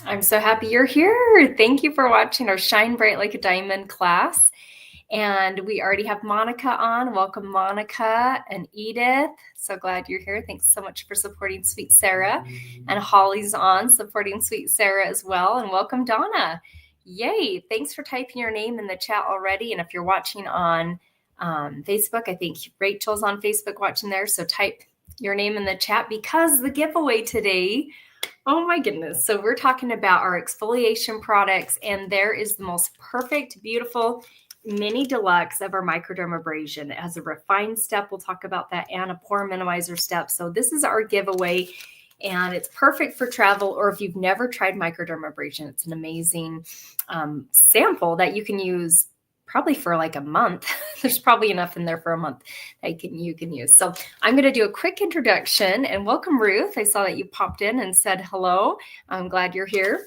I'm so happy you're here. Thank you for watching our Shine Bright Like a Diamond class. And we already have Monica on. Welcome, Monica and Edith. So glad you're here. Thanks so much for supporting Sweet Sarah. And Holly's on supporting Sweet Sarah as well. And welcome, Donna. Yay. Thanks for typing your name in the chat already. And if you're watching on Facebook, I think Rachel's on Facebook watching there. So type your name in the chat because the giveaway today, oh my goodness. So we're talking about our exfoliation products, and there is the most perfect, beautiful mini deluxe of our microdermabrasion. It has a refined step. We'll talk about that, and a pore minimizer step. So this is our giveaway, and it's perfect for travel, or if you've never tried microdermabrasion, it's an amazing sample that you can use probably for like a month. There's probably enough in there for a month that you can use. So I'm going to do a quick introduction, and welcome, Ruth. I saw that you popped in and said hello. I'm glad you're here.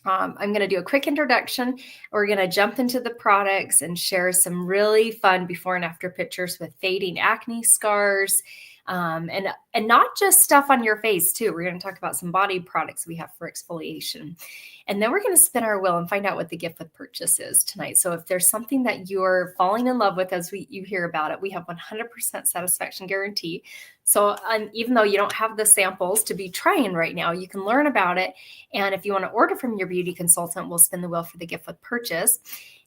I'm going to do a quick introduction. We're going to jump into the products and share some really fun before and after pictures with fading acne scars, and not just stuff on your face too. We're going to talk about some body products we have for exfoliation. And then we're going to spin our wheel and find out what the gift with purchase is tonight. So if there's something that you're falling in love with as you hear about it, we have 100% satisfaction guarantee. So even though you don't have the samples to be trying right now, you can learn about it. And if you want to order from your beauty consultant, we'll spin the wheel for the gift with purchase.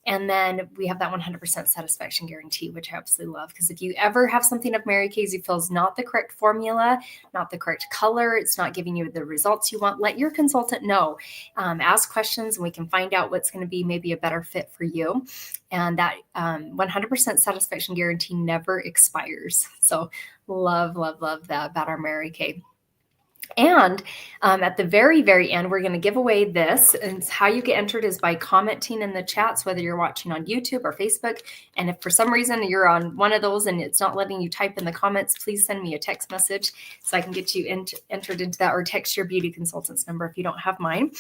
And then we have that 100% satisfaction guarantee, which I absolutely love. Because if you ever have something of Mary Kay's you feel is not the correct formula, not the correct color, it's not giving you the results you want, let your consultant know. Ask questions, and we can find out what's going to be maybe a better fit for you. And that 100% satisfaction guarantee never expires. So love, love, love that about our Mary Kay. And at the very, very end, we're going to give away this. And how you get entered is by commenting in the chats, whether you're watching on YouTube or Facebook. And if for some reason you're on one of those and it's not letting you type in the comments, please send me a text message so I can get you entered into that, or text your beauty consultant's number if you don't have mine.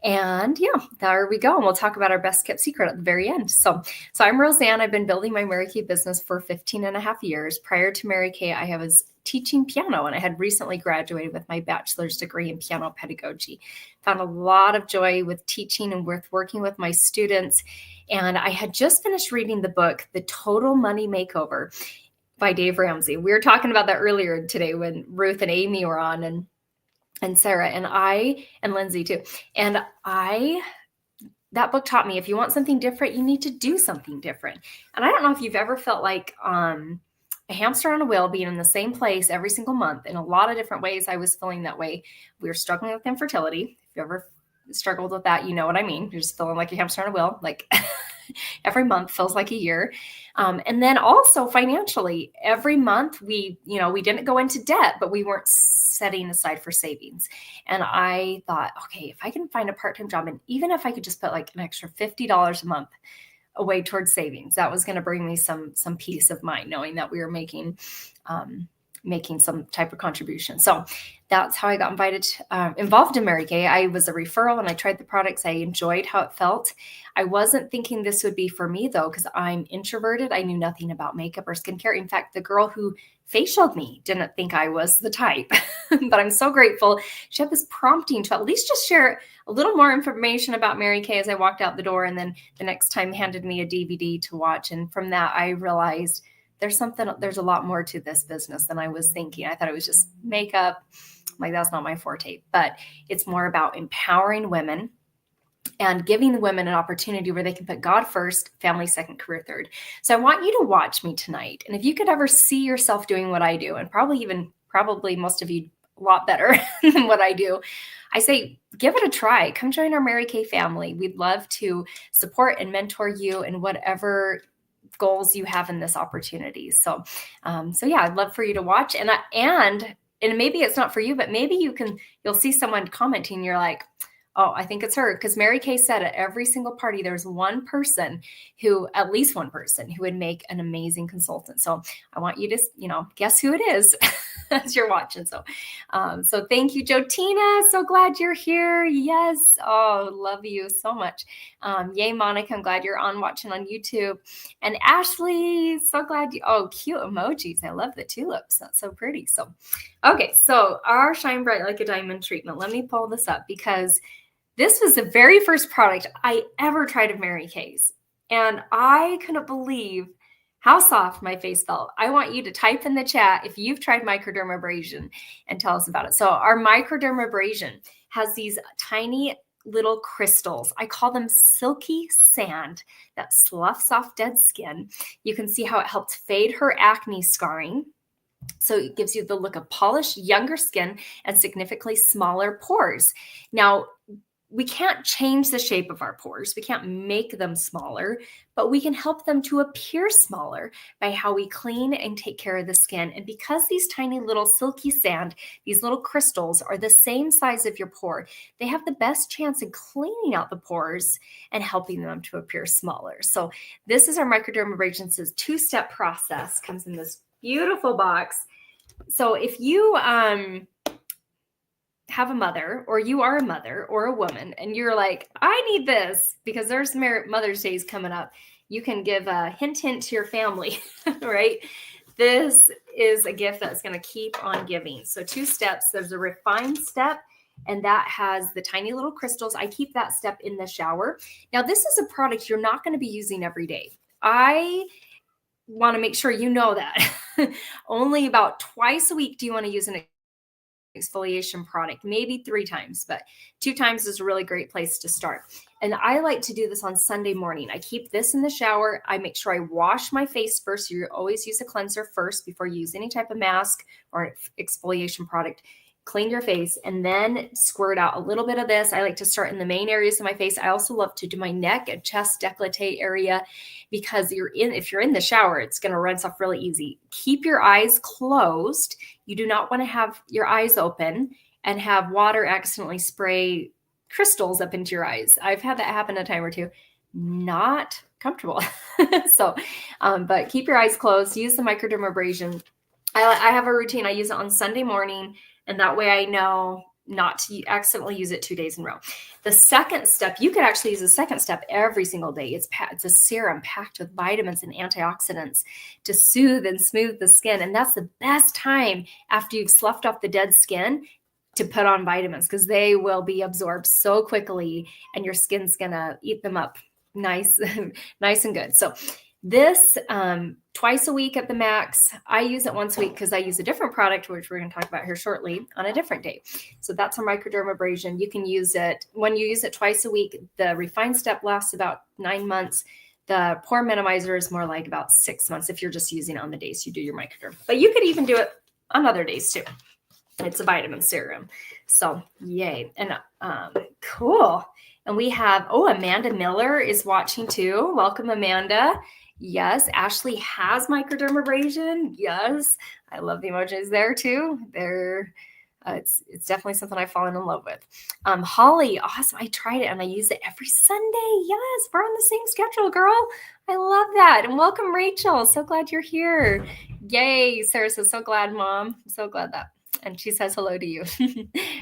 And yeah, there we go. And we'll talk about our best kept secret at the very end. So I'm Roseanne. I've been building my Mary Kay business for 15 and a half years. Prior to Mary Kay, I was teaching piano, and I had recently graduated with my bachelor's degree in piano pedagogy. Found a lot of joy with teaching and with working with my students. And I had just finished reading the book, The Total Money Makeover by Dave Ramsey. We were talking about that earlier today when Ruth and Amy were on, and Sarah and Lindsay too. And that book taught me if you want something different, you need to do something different. And I don't know if you've ever felt like a hamster on a wheel, being in the same place every single month. In a lot of different ways, I was feeling that way. We were struggling with infertility. If you ever struggled with that, you know what I mean. You're just feeling like a hamster on a wheel, like every month feels like a year. And then also financially, every month we didn't go into debt, but we weren't setting aside for savings. And I thought, okay, if I can find a part-time job, and even if I could just put like an extra $50 a month away towards savings, that was going to bring me some peace of mind, knowing that we were making some type of contribution. So that's how I got involved in Mary Kay. I was a referral, and I tried the products. I enjoyed how it felt. I wasn't thinking this would be for me though, because I'm introverted. I knew nothing about makeup or skincare. In fact, the girl who facialed me didn't think I was the type, but I'm so grateful. She had this prompting to at least just share a little more information about Mary Kay as I walked out the door. And then the next time handed me a DVD to watch. And from that, I realized there's a lot more to this business than I was thinking. I thought it was just makeup. Like, that's not my forte, but it's more about empowering women and giving the women an opportunity where they can put God first, family second, career third. So I want you to watch me tonight. And if you could ever see yourself doing what I do, and probably most of you a lot better than what I do, I say, give it a try. Come join our Mary Kay family. We'd love to support and mentor you in whatever goals you have in this opportunity. So yeah, I'd love for you to watch. And maybe it's not for you, but maybe you'll see someone commenting. You're like, oh, I think it's her. Because Mary Kay said at every single party, there's at least one person who would make an amazing consultant. So I want you to, guess who it is as you're watching. So thank you, Jotina. So glad you're here. Yes. Oh, love you so much. Yay, Monica. I'm glad you're watching on YouTube. And Ashley, so glad cute emojis. I love the tulips. That's so pretty. So, okay. So our Shine Bright Like a Diamond treatment, let me pull this up because This was the very first product I ever tried of Mary Kay's, and I couldn't believe how soft my face felt. I want you to type in the chat if you've tried microdermabrasion and tell us about it. So our microdermabrasion has these tiny little crystals. I call them silky sand that sloughs off dead skin. You can see how it helped fade her acne scarring. So it gives you the look of polished, younger skin and significantly smaller pores. Now, we can't change the shape of our pores. We can't make them smaller, but we can help them to appear smaller by how we clean and take care of the skin. And because these tiny little silky sand, these little crystals are the same size of your pore, they have the best chance in cleaning out the pores and helping them to appear smaller. So this is our microdermabrasion. It's a 2-step process, comes in this beautiful box. So if you have a mother, or you are a mother or a woman, and you're like, I need this because there's Mother's Day's coming up, you can give a hint to your family, right? This is a gift that's going to keep on giving. So 2 steps. There's a refined step, and that has the tiny little crystals. I keep that step in the shower. Now, this is a product you're not going to be using every day. I want to make sure you know that. Only about twice a week do you want to use an exfoliation product, maybe 3 times, but 2 times is a really great place to start. And I like to do this on Sunday morning. I keep this in the shower. I make sure I wash my face first. You always use a cleanser first before you use any type of mask or exfoliation product. Clean your face and then squirt out a little bit of this. I like to start in the main areas of my face. I also love to do my neck and chest décolleté area because if you're in the shower, it's going to rinse off really easy. Keep your eyes closed. You do not want to have your eyes open and have water accidentally spray crystals up into your eyes. I've had that happen a time or two. Not comfortable. So, but keep your eyes closed. Use the microdermabrasion. I have a routine. I use it on Sunday morning, and that way I know not to accidentally use it 2 days in a row. The second step, you could actually use the second step every single day. It's a serum packed with vitamins and antioxidants to soothe and smooth the skin. And that's the best time after you've sloughed off the dead skin to put on vitamins, because they will be absorbed so quickly and your skin's going to eat them up nice, nice and good. So this twice a week at the max. I use it once a week because I use a different product, which we're going to talk about here shortly, on a different day. So that's a microdermabrasion. You can use it when you use it twice a week. The refined step lasts about 9 months. The pore minimizer is more like about 6 months if you're just using it on the days you do your microderm. But you could even do it on other days too. It's a vitamin serum. So yay. And cool. And we have, Amanda Miller is watching too. Welcome, Amanda. Yes, Ashley has microdermabrasion. Yes, I love the emojis there too. It's definitely something I've fallen in love with. Holly, awesome. I tried it and I use it every Sunday. Yes, we're on the same schedule, girl. I love that. And welcome, Rachel. So glad you're here. Yay, Sarah says, so glad, Mom. I'm so glad that. And she says hello to you.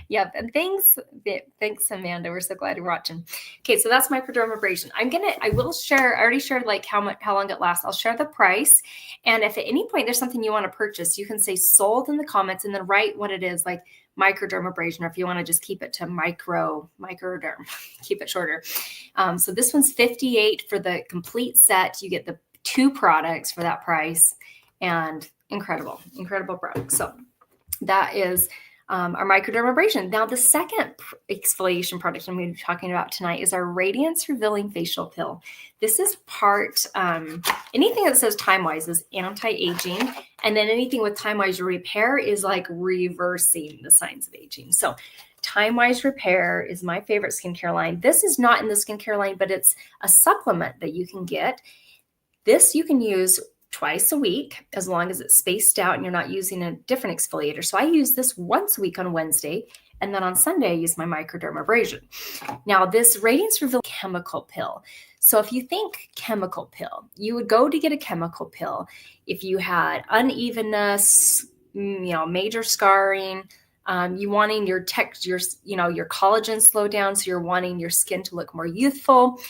Yep. And thanks, Amanda. We're so glad you're watching. Okay, so that's microdermabrasion. I will share, I already shared like how long it lasts. I'll share the price. And if at any point there's something you want to purchase, you can say sold in the comments and then write what it is, like microdermabrasion, or if you want to just keep it to microderm, keep it shorter. So this one's $58 for the complete set. You get the 2 products for that price, and incredible product. So that is our microdermabrasion. Now, the second exfoliation product I'm going to be talking about tonight is our Radiance Revealing Facial Pill. This is part, anything that says Time-Wise is anti-aging, and then anything with Time-Wise Repair is like reversing the signs of aging. So Time-Wise Repair is my favorite skincare line. This is not in the skincare line, but it's a supplement that you can get. This you can use twice a week, as long as it's spaced out and you're not using a different exfoliator. So I use this once a week on Wednesday, and then on Sunday I use my microdermabrasion. Now, this Radiance Reveal chemical pill. So if you think chemical pill, you would go to get a chemical pill if you had unevenness, major scarring, you wanting your collagen slow down, so you're wanting your skin to look more youthful.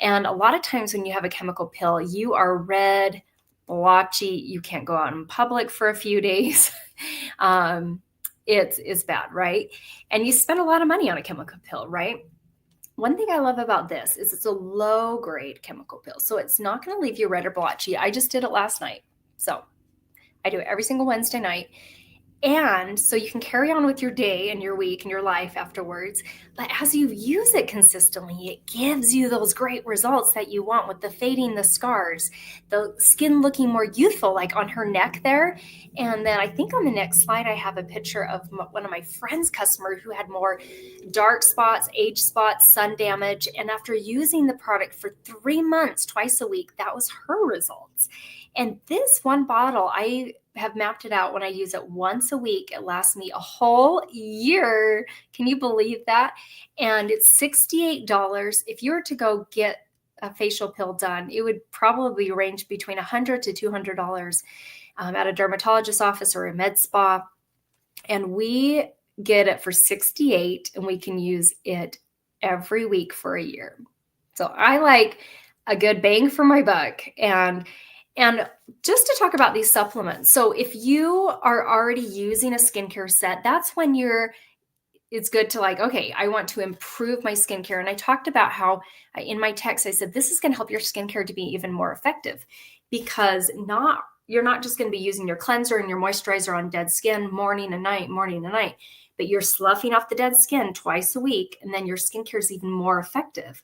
And a lot of times when you have a chemical pill, you are red, blotchy, you can't go out in public for a few days. It's bad, right? And you spend a lot of money on a chemical pill, right? one thing I love about this is it's a low grade chemical peel. So it's not going to leave you red or blotchy. I just did it last night. So I do it every single Wednesday night. And so you can carry on with your day and your week and your life afterwards. But as you use it consistently, it gives you those great results that you want with the fading the scars, the skin looking more youthful, like on her neck there. And then I think on the next slide, I have a picture of one of my friend's customers who had more dark spots, age spots, sun damage. And after using the product for 3 months, twice a week, that was her results. And this one bottle, I have mapped it out. When I use it once a week, it lasts me a whole year. Can you believe that? And it's $68. If you were to go get a facial pill done, it would probably range between $100 to $200 at a dermatologist's office or a med spa. And we get it for $68, and we can use it every week for a year. So I like a good bang for my buck. And just to talk about these supplements. So if you are already using a skincare set, that's when it's good to like, okay, I want to improve my skincare. And I talked about how in my text, I said, this is going to help your skincare to be even more effective, because you're not just going to be using your cleanser and your moisturizer on dead skin morning and night, but you're sloughing off the dead skin twice a week. And then your skincare is even more effective.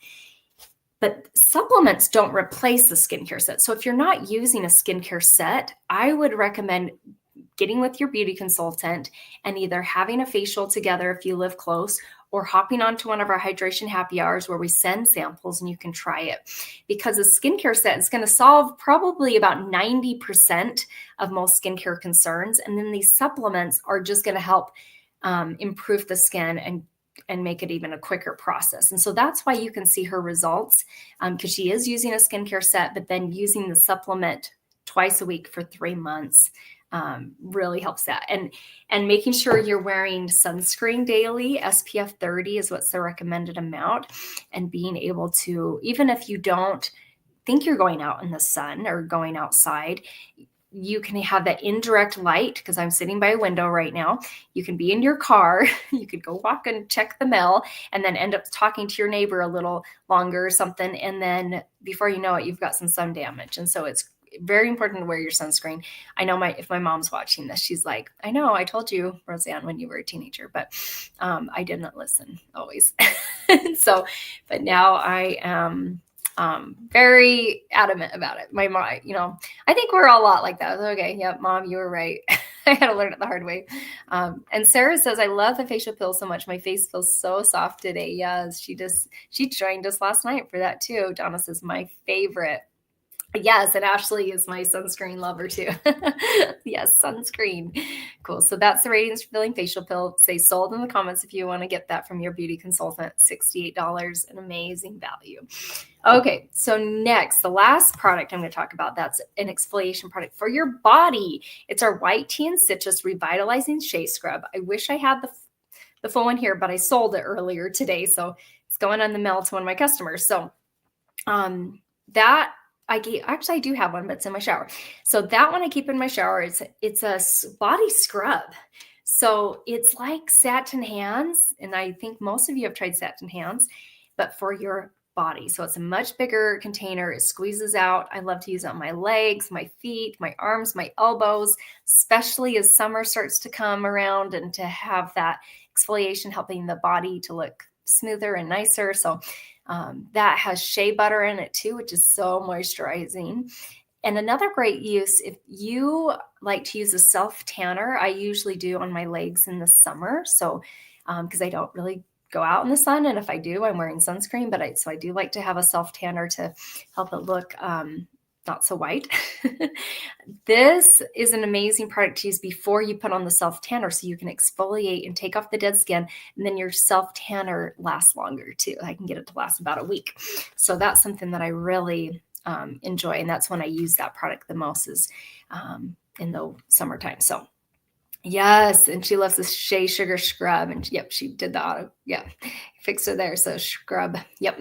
But supplements don't replace the skincare set. So if you're not using a skincare set, I would recommend getting with your beauty consultant and either having a facial together if you live close, or hopping onto one of our hydration happy hours where we send samples and you can try it. Because a skincare set is going to solve probably about 90% of most skincare concerns. And then these supplements are just going to help improve the skin and make it even a quicker process. And so that's why you can see her results, because she is using a skincare set, but then using the supplement twice a week for 3 months really helps that. And making sure you're wearing sunscreen daily. SPF 30 is what's the recommended amount. And being able to, even if you don't think you're going out in the sun or going outside, you can have that indirect light, because I'm sitting by a window right now. You can be in your car, you could go walk and check the mail, and then end up talking to your neighbor a little longer or something. And then before you know it, you've got some sun damage. And so it's very important to wear your sunscreen. I know if my mom's watching this, she's like, I know, I told you, Roseanne, when you were a teenager, but I didn't listen always. So, but now I am very adamant about it. My mom, I think we're all a lot like that. Okay, yep, Mom, you were right. I had to learn it the hard way. And Sarah says, I love the facial pill so much. My face feels so soft today. Yes, she joined us last night for that too. Donna says, my favorite. Yes, and Ashley is my sunscreen lover too. Yes, sunscreen. Cool. So that's the ratings for Filling Facial Pill. Say sold in the comments if you want to get that from your beauty consultant. $68, an amazing value. Okay, so next, the last product I'm going to talk about, that's an exfoliation product for your body. It's our White Tea and Citrus Revitalizing Shea Scrub. I wish I had the full one here, but I sold it earlier today, so it's going on the mail to one of my customers. So that I do have one, but it's in my shower. So that one I keep in my shower. It's a body scrub. So it's like satin hands. And I think most of you have tried satin hands, but for your body. So it's a much bigger container. It squeezes out. I love to use it on my legs, my feet, my arms, my elbows, especially as summer starts to come around, and to have that exfoliation helping the body to look smoother and nicer. So that has shea butter in it too, which is so moisturizing. And another great use, if you like to use a self tanner, I usually do on my legs in the summer. So, because I don't really go out in the sun, and if I do, I'm wearing sunscreen. But so I do like to have a self tanner to help it look not so white. This is an amazing product to use before you put on the self tanner, so you can exfoliate and take off the dead skin, and then your self tanner lasts longer too. I can get it to last about a week. So that's something that I really enjoy, and that's when I use that product the most, is in the summertime. So yes, and she loves this shea sugar scrub, and yep, she did the auto. Yeah, fixed it there. So scrub. Yep.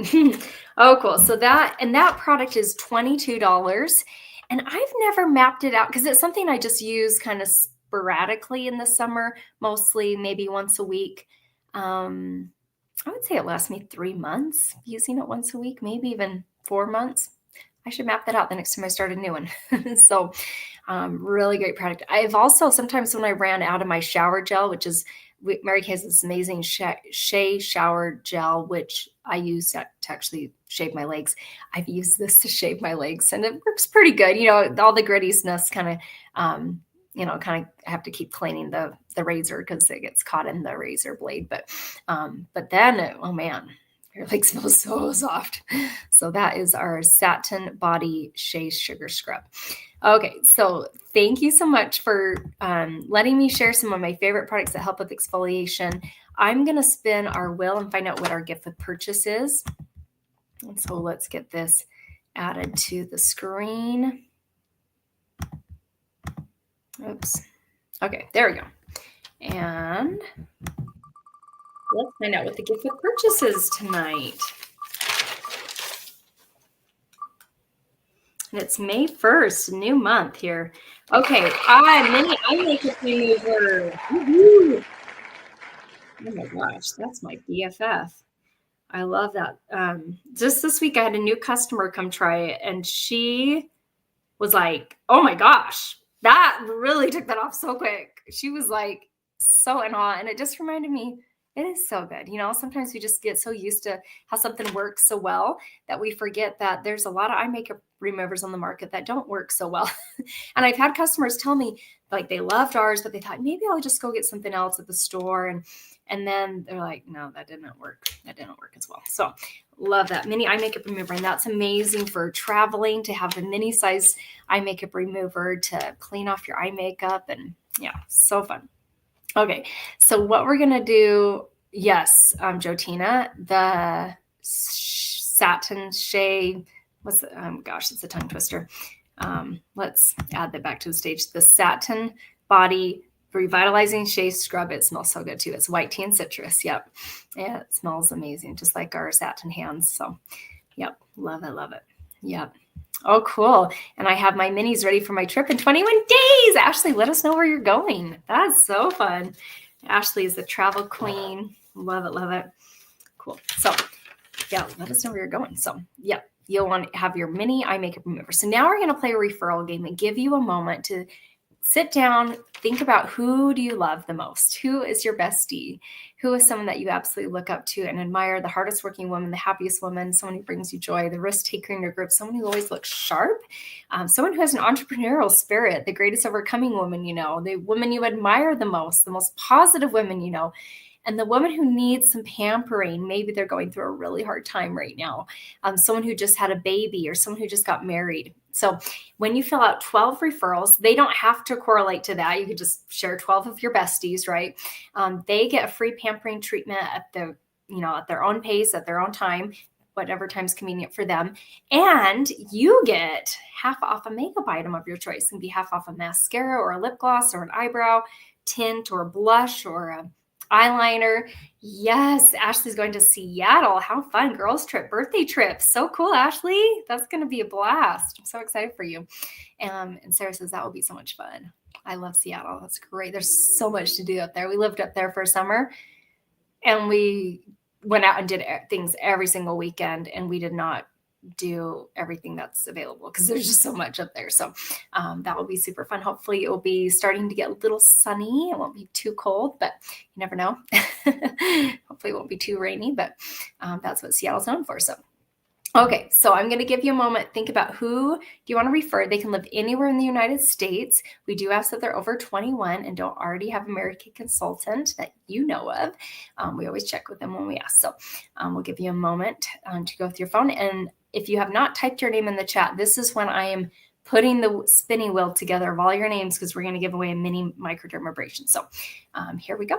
Oh, cool. So that product is $22, and I've never mapped it out because it's something I just use kind of sporadically in the summer, mostly maybe once a week. I would say it lasts me 3 months, using it once a week, maybe even 4 months. I should map that out the next time I start a new one. So, really great product. I've also sometimes when I ran out of my shower gel, which is Mary Kay has this amazing Shea shower gel, which I use to actually shave my legs. I've used this to shave my legs, and it works pretty good. All the grittiness kind of, kind of have to keep cleaning the razor because it gets caught in the razor blade. But then, oh man, your legs smell so soft. So that is our Satin Body Shea Sugar Scrub. Okay, so thank you so much for letting me share some of my favorite products that help with exfoliation. I'm going to spin our wheel and find out what our gift with purchase is. And so let's get this added to the screen. Oops. Okay, there we go. And let's find out what the gift with purchase is tonight. And it's May 1st, new month here. Okay, mini eye makeup remover. Woo-hoo. Oh my gosh, that's my BFF. I love that. Just this week, I had a new customer come try it, and she was like, oh my gosh, that really took that off so quick. She was like so in awe, and it just reminded me, it is so good. Sometimes we just get so used to how something works so well that we forget that there's a lot of eye makeup removers on the market that don't work so well. And I've had customers tell me like they loved ours, but they thought maybe I'll just go get something else at the store. And then they're like, no, that didn't work. That didn't work as well. So love that mini eye makeup remover. And that's amazing for traveling, to have the mini size eye makeup remover to clean off your eye makeup. And yeah, so fun. Okay, so what we're gonna do, yes, Jotina, the satin shea, gosh, it's a tongue twister. Let's add that back to the stage. The Satin Body Revitalizing Shea Scrub. It smells so good too. It's white tea and citrus. Yep. Yeah, it smells amazing, just like our satin hands. So, yep, love it, love it. Yep. Oh, cool. And I have my minis ready for my trip in 21 days. Ashley, let us know where you're going. That's so fun. Ashley is the travel queen. Love it, love it. Cool. So, yeah, let us know where you're going. So, yeah, you'll want to have your mini eye makeup remover. So now we're going to play a referral game and give you a moment to sit down, think about who do you love the most? Who is your bestie? Who is someone that you absolutely look up to and admire? The hardest working woman, the happiest woman, someone who brings you joy, the risk taker in your group, someone who always looks sharp, someone who has an entrepreneurial spirit, the greatest overcoming woman the woman you admire the most positive women and the woman who needs some pampering. Maybe they're going through a really hard time right now. Someone who just had a baby or someone who just got married. So when you fill out 12 referrals, they don't have to correlate to that. You could just share 12 of your besties, right? They get a free pampering treatment at their own pace, at their own time, whatever time's convenient for them. And you get half off a makeup item of your choice. It can be half off a mascara or a lip gloss or an eyebrow tint or blush or a eyeliner. Yes, Ashley's going to Seattle. How fun. Girls trip, birthday trip. So cool, Ashley. That's going to be a blast. I'm so excited for you. And Sarah says that will be so much fun. I love Seattle. That's great. There's so much to do up there. We lived up there for a summer and we went out and did things every single weekend, and we did not do everything that's available because there's just so much up there. So that will be super fun. Hopefully it will be starting to get a little sunny. It won't be too cold, but you never know. Hopefully it won't be too rainy, but that's what Seattle's known for. So okay, so I'm going to give you a moment. Think about who do you want to refer. They can live anywhere in the United States. We do ask that they're over 21 and don't already have a Mary Kay consultant that you know of. We always check with them when we ask. So we'll give you a moment to go with your phone. And if you have not typed your name in the chat, this is when I am putting the spinning wheel together of all your names because we're going to give away a mini microdermabrasion. So here we go.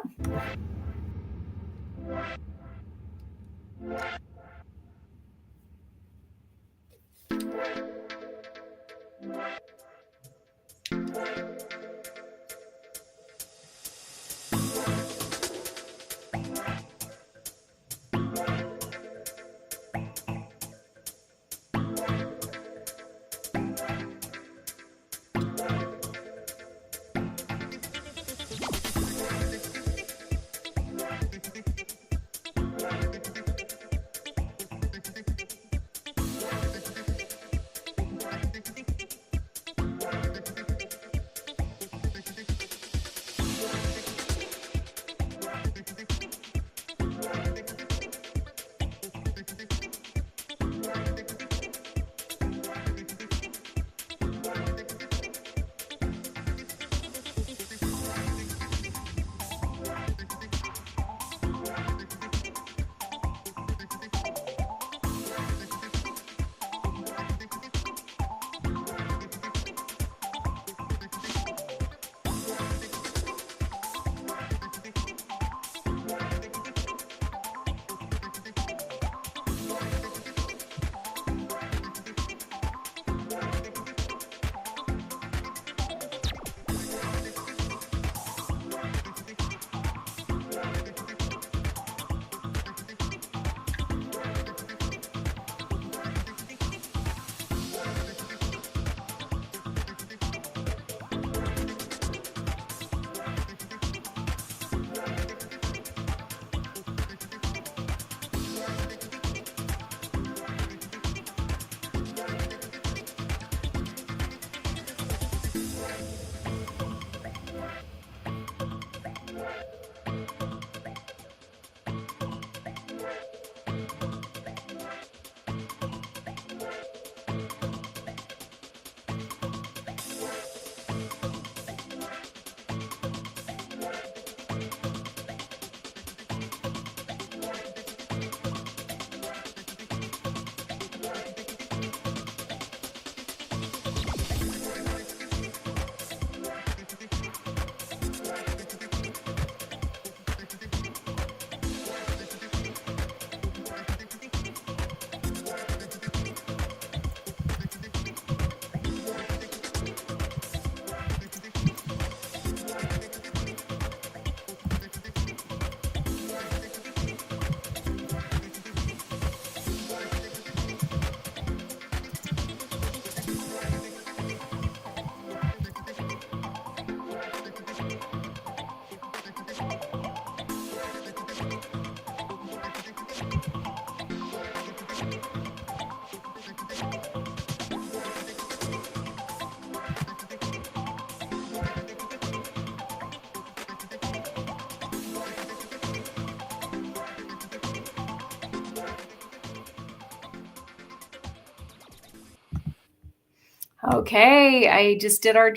Okay, I just did our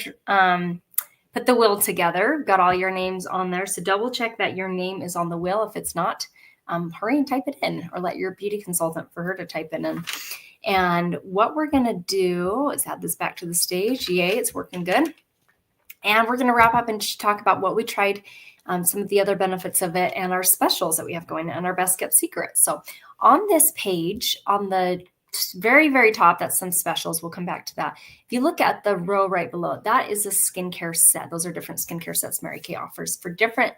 put the will together, got all your names on there. So double check that your name is on the will. If it's not, hurry and type it in, or let your beauty consultant for her to type it in. And what we're gonna do is add this back to the stage. Yay, it's working good. And we're gonna wrap up and talk about what we tried, some of the other benefits of it, and our specials that we have going, and our best kept secrets. So on this page, on the very, very top, that's some specials. We'll come back to that. If you look at the row right below it, that is a skincare set. Those are different skincare sets Mary Kay offers for different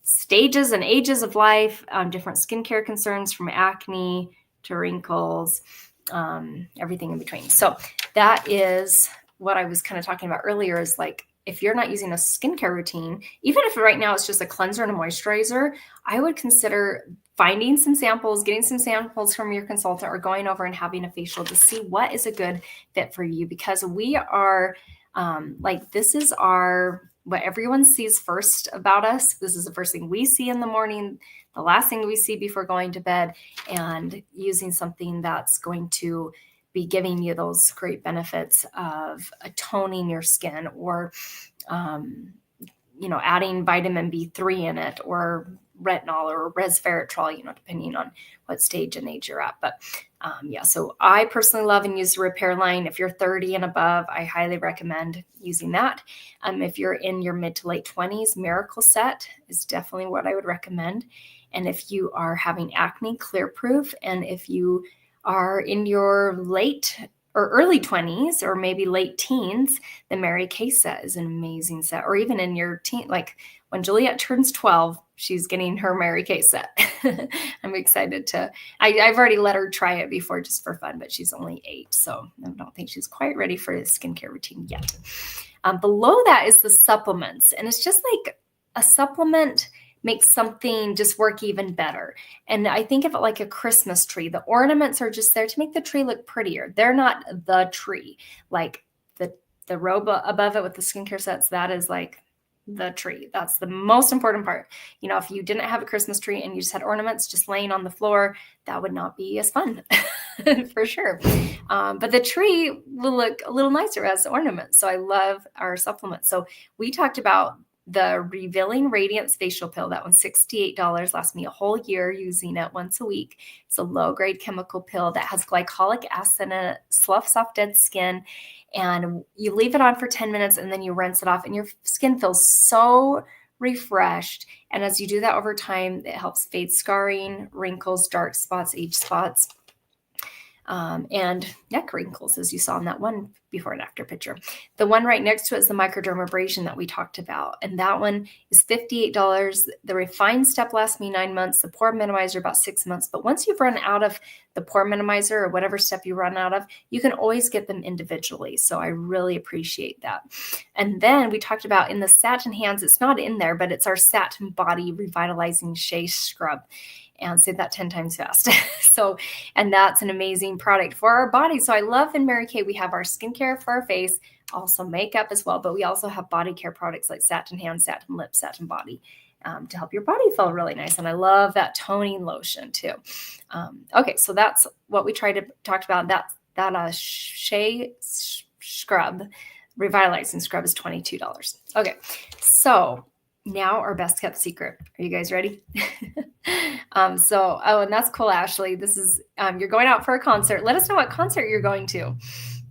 stages and ages of life, different skincare concerns, from acne to wrinkles, everything in between. So that is what I was kind of talking about earlier, is like, if you're not using a skincare routine, even if right now it's just a cleanser and a moisturizer, I would consider finding some samples, getting some samples from your consultant, or going over and having a facial to see what is a good fit for you. Because we are this is what everyone sees first about us. This is the first thing we see in the morning, the last thing we see before going to bed, and using something that's going to be giving you those great benefits of toning your skin, or adding vitamin B3 in it, or retinol, or resveratrol, depending on what stage and age you're at. But so I personally love and use the Repair line. If you're 30 and above, I highly recommend using that. If you're in your mid to late 20s, Miracle Set is definitely what I would recommend. And if you are having acne, Clear Proof. And if you are in your late or early 20s, or maybe late teens, the Mary Kay set is an amazing set. Or even in your teen, like when Juliet turns 12, she's getting her Mary Kay set. I'm excited I've already let her try it before just for fun, but she's only 8. So I don't think she's quite ready for the skincare routine yet. Below that is the supplements. And it's just like a supplement makes something just work even better. And I think of it like a Christmas tree. The ornaments are just there to make the tree look prettier. They're not the tree. Like the row above it with the skincare sets, that is like the tree. That's the most important part. If you didn't have a Christmas tree and you just had ornaments just laying on the floor, that would not be as fun for sure. But the tree will look a little nicer as ornaments. So I love our supplements. So we talked about the Revealing Radiance Facial Pill. That one's $68. Lasts me a whole year using it once a week. It's a low-grade chemical pill that has glycolic acid in it, sloughs off dead skin, and you leave it on for 10 minutes and then you rinse it off, and your skin feels so refreshed. And as you do that over time, it helps fade scarring, wrinkles, dark spots, age spots, and neck wrinkles, as you saw in that one before and after picture. The one right next to it is the microdermabrasion that we talked about. And that one is $58. The refined step lasts me 9 months. The pore minimizer about 6 months. But once you've run out of the pore minimizer, or whatever step you run out of, you can always get them individually. So I really appreciate that. And then we talked about in the satin hands, it's not in there, but it's our satin body revitalizing shea scrub. And say that 10 times fast. And that's an amazing product for our body. So I love in Mary Kay, we have our skincare for our face, also makeup as well, but we also have body care products like satin hand, satin lip, satin body, to help your body feel really nice. And I love that toning lotion too. Okay, so that's what we tried to talk about. That Shea scrub, revitalizing scrub, is $22. Okay, so now our best kept secret. Are you guys ready? And that's cool, Ashley. This is you're going out for a concert. Let us know what concert you're going to.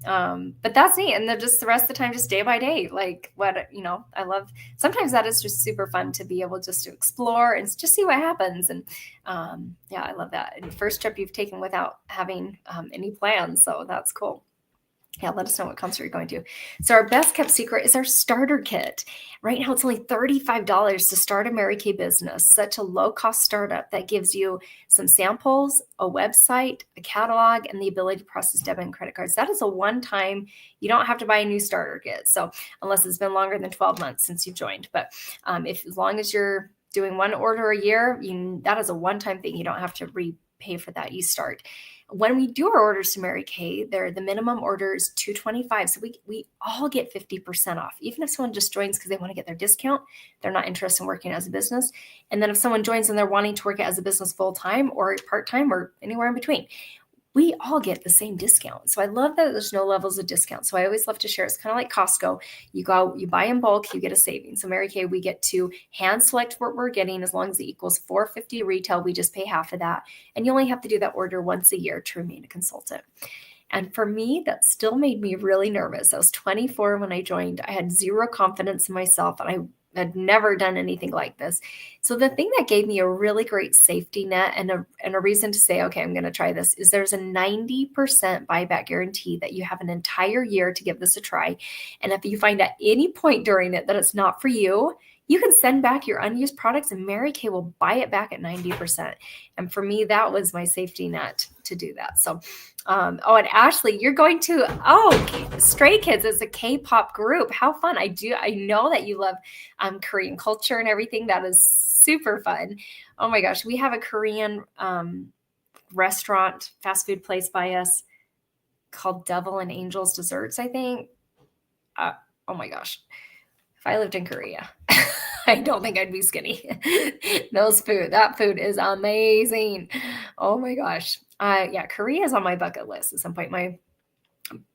But that's neat. And then just the rest of the time, just day by day, like I love, sometimes that is just super fun to be able just to explore and just see what happens. And I love that. And first trip you've taken without having any plans. So that's cool. Yeah, let us know what concert you're going to. So our best kept secret is our starter kit. Right now, it's only $35 to start a Mary Kay business. Such a low-cost startup that gives you some samples, a website, a catalog, and the ability to process debit and credit cards. That is a one-time. You don't have to buy a new starter kit. So unless it's been longer than 12 months since you've joined. But as long as you're doing one order a year, that is a one-time thing. You don't have to repay for that. You start. When we do our orders to Mary Kay, the minimum order is $225. So we all get 50% off. Even if someone just joins because they want to get their discount, they're not interested in working as a business. And then if someone joins and they're wanting to work as a business full-time or part-time or anywhere in between, we all get the same discount. So I love that there's no levels of discount. So I always love to share. It's kind of like Costco. You buy in bulk, you get a savings. So Mary Kay, we get to hand select what we're getting. As long as it equals $450 retail, we just pay half of that. And you only have to do that order once a year to remain a consultant. And for me, that still made me really nervous. I was 24 when I joined. I had zero confidence in myself, and I had never done anything like this. So the thing that gave me a really great safety net and a reason to say, okay, I'm going to try this, is there's a 90% buyback guarantee that you have an entire year to give this a try. And if you find at any point during it that it's not for you, you can send back your unused products and Mary Kay will buy it back at 90%. And for me, that was my safety net to do that. So, and Ashley, you're going to, Stray Kids is a K-pop group. How fun. I know that you love Korean culture and everything. That is super fun. Oh my gosh. We have a Korean restaurant, fast food place by us called Devil and Angels Desserts, I think. Oh my gosh. If I lived in Korea, I don't think I'd be skinny. That food is amazing. Oh my gosh. Korea is on my bucket list at some point. My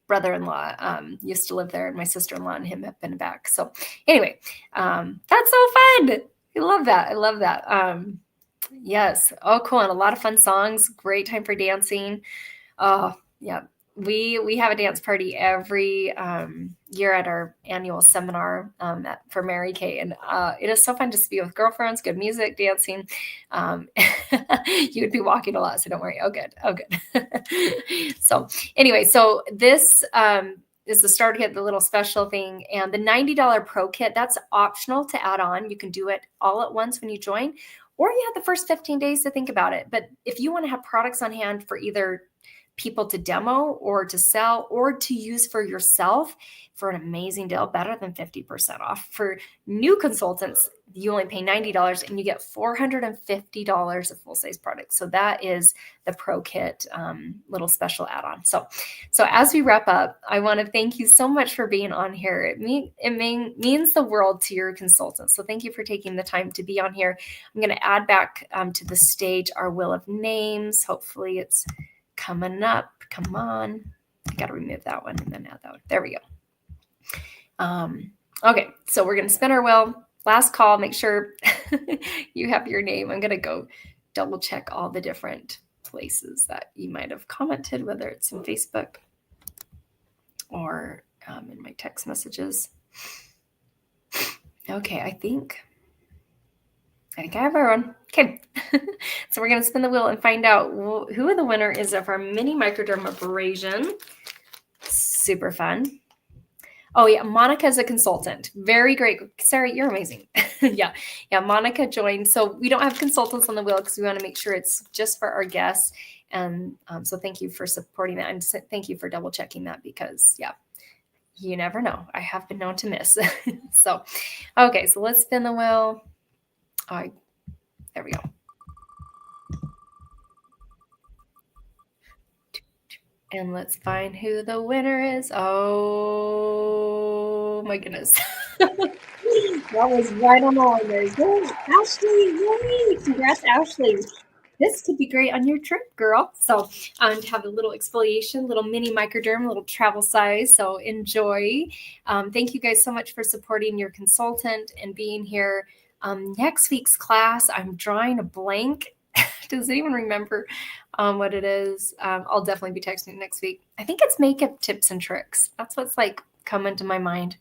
brother-in-law used to live there, and my sister-in-law and him have been back. So anyway, that's so fun. I love that. Yes. Oh, cool. And a lot of fun songs. Great time for dancing. Oh, yeah. We have a dance party every year at our annual seminar for Mary Kay. And it is so fun just to be with girlfriends, good music, dancing. You would be walking a lot, so don't worry. Oh, good. So anyway, so this is the starter kit, the little special thing. And the $90 pro kit, that's optional to add on. You can do it all at once when you join, or you have the first 15 days to think about it. But if you want to have products on hand for either people to demo or to sell or to use for yourself for an amazing deal, better than 50% off. For new consultants, you only pay $90 and you get $450 of full-size products. So that is the Pro Kit little special add-on. So as we wrap up, I want to thank you so much for being on here. It means the world to your consultants. So thank you for taking the time to be on here. I'm going to add back to the stage our wheel of names. Hopefully it's coming up. Come on. I got to remove that one and then add that one. There we go. Okay. So we're going to spin our wheel. Last call. Make sure you have your name. I'm going to go double check all the different places that you might have commented, whether it's in Facebook or in my text messages. Okay. I think I have everyone. Okay. So we're going to spin the wheel and find out who the winner is of our mini microdermabrasion. Super fun. Oh, yeah. Monica is a consultant. Very great. Sarah, you're amazing. Yeah. Monica joined. So we don't have consultants on the wheel because we want to make sure it's just for our guests. And so thank you for supporting that. And thank you for double checking that because, you never know. I have been known to miss. So, okay. So let's spin the wheel. There we go. And let's find who the winner is. Oh my goodness. That was right on the line there. Yay, Ashley, yay! Congrats, Ashley. This could be great on your trip, girl. So to have a little exfoliation, little mini microderm, little travel size. So enjoy. Thank you guys so much for supporting your consultant and being here. Next week's class, I'm drawing a blank. Does anyone remember what it is? I'll definitely be texting it next week. I think it's makeup tips and tricks. That's what's like come to my mind.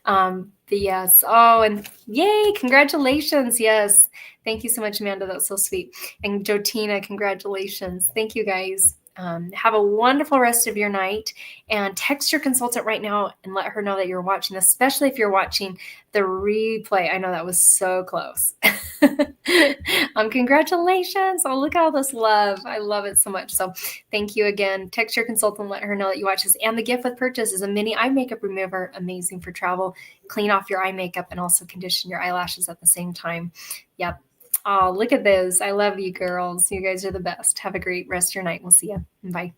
But yes. Oh, and yay, congratulations. Yes. Thank you so much, Amanda. That's so sweet. And Jotina, congratulations. Thank you guys. Have a wonderful rest of your night, and text your consultant right now and let her know that you're watching, especially if you're watching the replay. I know that was so close. Congratulations. Oh, look at all this love. I love it so much. So thank you again. Text your consultant, let her know that you watch this. And the gift with purchase is a mini eye makeup remover, amazing for travel. Clean off your eye makeup and also condition your eyelashes at the same time. Yep. Oh, look at those. I love you girls. You guys are the best. Have a great rest of your night. We'll see you. Bye.